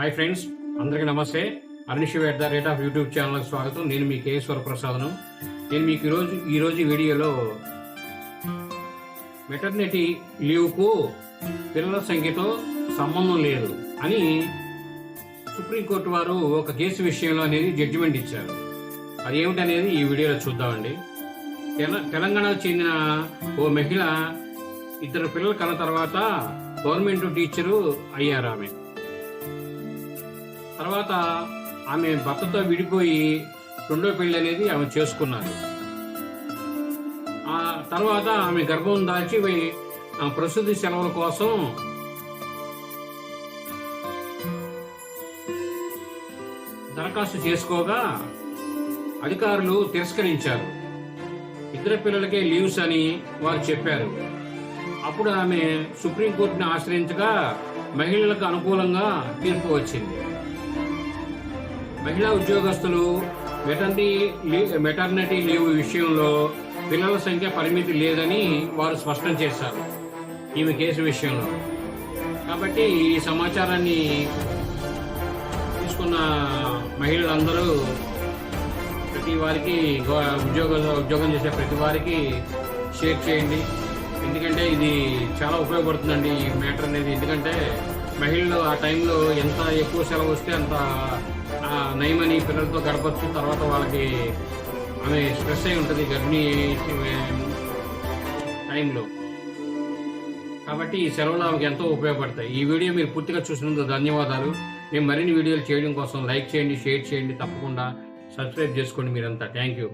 Hi friends, అందరికీ నమస్తే. Arnish at the rate of YouTube ఛానల్కి స్వాగతం. నేను మీ కేఎస్వర ప్రసాద్ను. నేను మీకు ఈరోజు వీడియోలో మెటర్నిటీ లీవ్కు పిల్లల సంఖ్యతో సంబంధం లేదు అని సుప్రీంకోర్టు వారు ఒక కేసు విషయంలో అనేది జడ్జిమెంట్ ఇచ్చారు. అది ఏమిటనేది ఈ వీడియోలో చూద్దామండి. తెలంగాణకు చెందిన ఓ మహిళ ఇద్దరు పిల్లలు కన్న తర్వాత గవర్నమెంట్ టీచరు అయ్యారు. తర్వాత ఆమె భర్తతో విడిపోయి రెండో పెళ్లి అనేది ఆమె చేసుకున్నారు. ఆ తర్వాత ఆమె గర్భం దాల్చి ప్రసూతి సెలవుల కోసం దరఖాస్తు చేసుకోగా అధికారులు తిరస్కరించారు. ఇద్దరు పిల్లలకే లీవ్స్ అని వారు చెప్పారు. అప్పుడు ఆమె సుప్రీంకోర్టుని ఆశ్రయించగా మహిళలకు అనుకూలంగా తీర్పు వచ్చింది. మహిళా ఉద్యోగస్తులు మెటర్నిటీ లీవ్ విషయంలో పిల్లల సంఖ్య పరిమితి లేదని వారు స్పష్టం చేశారు ఈమె కేసు విషయంలో. కాబట్టి ఈ సమాచారాన్ని తీసుకున్న మహిళలందరూ ప్రతి వారికి ఉద్యోగం చేసే ప్రతి వారికి షేర్ చేయండి. ఎందుకంటే ఇది చాలా ఉపయోగపడుతుందండి ఈ మ్యాటర్ అనేది. ఎందుకంటే మహిళలు ఆ టైంలో ఎంత ఎక్కువ సెలవు వస్తే అంత నయమని పిల్లలతో గడపచ్చు. తర్వాత వాళ్ళకి ఆమె స్ట్రెస్ అయి ఉంటుంది గర్భిణీ టైంలో. కాబట్టి ఈ సెలవులు ఆమెకు ఎంతో ఉపయోగపడతాయి. ఈ వీడియో మీరు పూర్తిగా చూసినందుకు ధన్యవాదాలు. మేము మరిన్ని వీడియోలు చేయడం కోసం లైక్ చేయండి, షేర్ చేయండి, తప్పకుండా సబ్స్క్రైబ్ చేసుకోండి మీరంతా. Thank you.